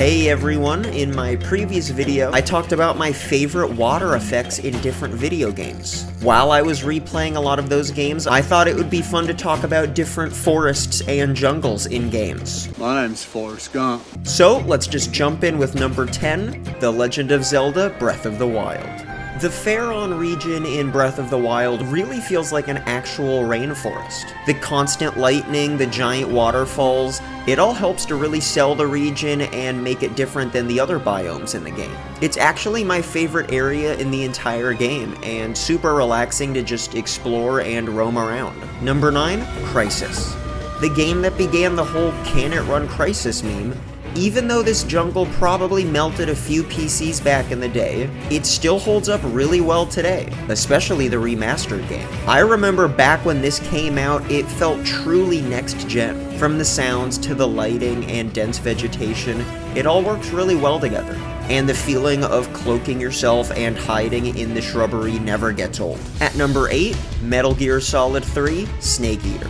Hey everyone, in my previous video, I talked about my favorite water effects in different video games. While I was replaying a lot of those games, I thought it would be fun to talk about different forests and jungles in games. My name's Forrest Gump. So, let's just jump in with number 10, The Legend of Zelda: Breath of the Wild. The Faron region in Breath of the Wild really feels like an actual rainforest. The constant lightning, the giant waterfalls, it all helps to really sell the region and make it different than the other biomes in the game. It's actually my favorite area in the entire game, and super relaxing to just explore and roam around. Number 9, Crysis. The game that began the whole "can it run Crysis" meme. Even though this jungle probably melted a few PCs back in the day, it still holds up really well today, especially the remastered game. I remember back when this came out, it felt truly next-gen. From the sounds to the lighting and dense vegetation, it all works really well together. And the feeling of cloaking yourself and hiding in the shrubbery never gets old. At number 8, Metal Gear Solid 3: Snake Eater.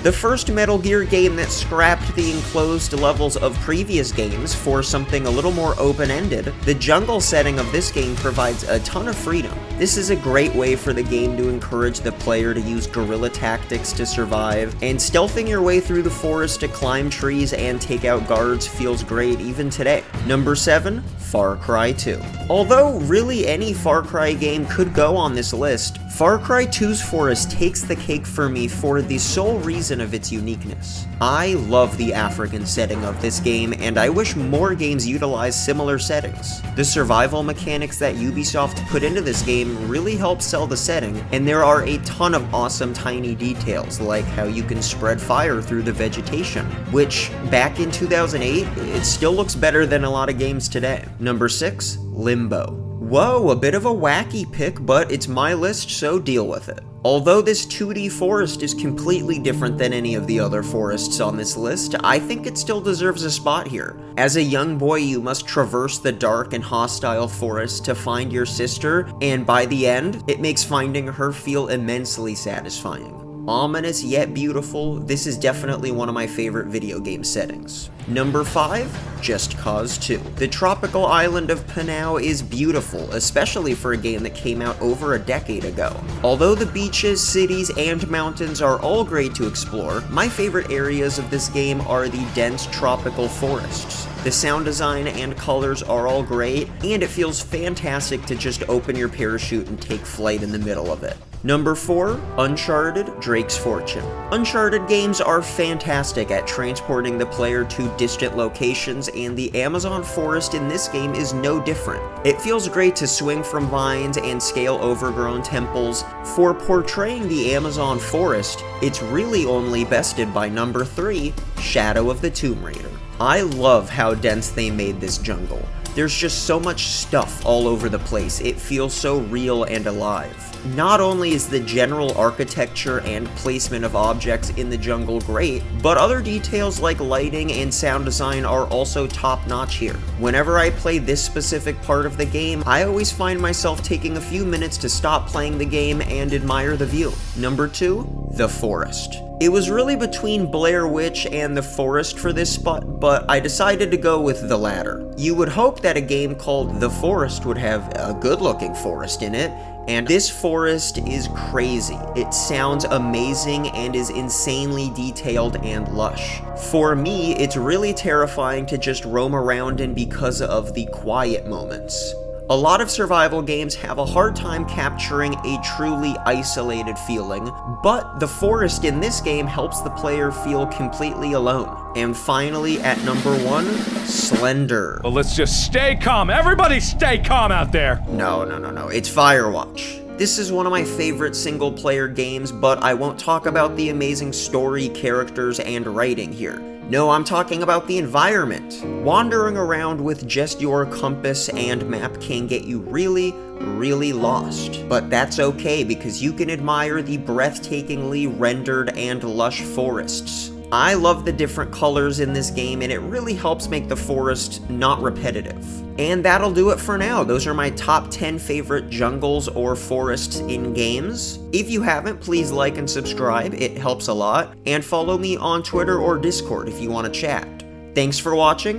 The first Metal Gear game that scrapped the enclosed levels of previous games for something a little more open-ended, the jungle setting of this game provides a ton of freedom. This is a great way for the game to encourage the player to use guerrilla tactics to survive, and stealthing your way through the forest to climb trees and take out guards feels great even today. Number 7, Far Cry 2. Although really any Far Cry game could go on this list, Far Cry 2's forest takes the cake for me for the sole reason of its uniqueness. I love the African setting of this game, and I wish more games utilize similar settings. The survival mechanics that Ubisoft put into this game really help sell the setting, and there are a ton of awesome tiny details, like how you can spread fire through the vegetation, which, back in 2008, it still looks better than a lot of games today. Number 6, Limbo. Whoa, a bit of a wacky pick, but it's my list, so deal with it. Although this 2D forest is completely different than any of the other forests on this list, I think it still deserves a spot here. As a young boy, you must traverse the dark and hostile forest to find your sister, and by the end, it makes finding her feel immensely satisfying. Ominous yet beautiful, this is definitely one of my favorite video game settings. Number 5, Just Cause 2. The tropical island of Panau is beautiful, especially for a game that came out over a decade ago. Although the beaches, cities, and mountains are all great to explore, my favorite areas of this game are the dense tropical forests. The sound design and colors are all great, and it feels fantastic to just open your parachute and take flight in the middle of it. Number 4, Uncharted: Drake's Fortune. Uncharted games are fantastic at transporting the player to distant locations, and the Amazon forest in this game is no different. It feels great to swing from vines and scale overgrown temples. For portraying the Amazon forest, it's really only bested by number 3, Shadow of the Tomb Raider. I love how dense they made this jungle. There's just so much stuff all over the place, it feels so real and alive. Not only is the general architecture and placement of objects in the jungle great, but other details like lighting and sound design are also top-notch here. Whenever I play this specific part of the game, I always find myself taking a few minutes to stop playing the game and admire the view. Number 2, The Forest. It was really between Blair Witch and The Forest for this spot, but I decided to go with the latter. You would hope that a game called The Forest would have a good-looking forest in it, and this forest is crazy. It sounds amazing and is insanely detailed and lush. For me, it's really terrifying to just roam around in because of the quiet moments. A lot of survival games have a hard time capturing a truly isolated feeling, but the forest in this game helps the player feel completely alone. And finally, at number 1, Slender. Well, let's just stay calm. Everybody stay calm out there. No, it's Firewatch. This is one of my favorite single-player games, but I won't talk about the amazing story, characters, and writing here. No, I'm talking about the environment. Wandering around with just your compass and map can get you really lost. But that's okay, because you can admire the breathtakingly rendered and lush forests. I love the different colors in this game, and it really helps make the forest not repetitive. And that'll do it for now. Those are my top 10 favorite jungles or forests in games. If you haven't, please like and subscribe, it helps a lot. And follow me on Twitter or Discord if you want to chat. Thanks for watching,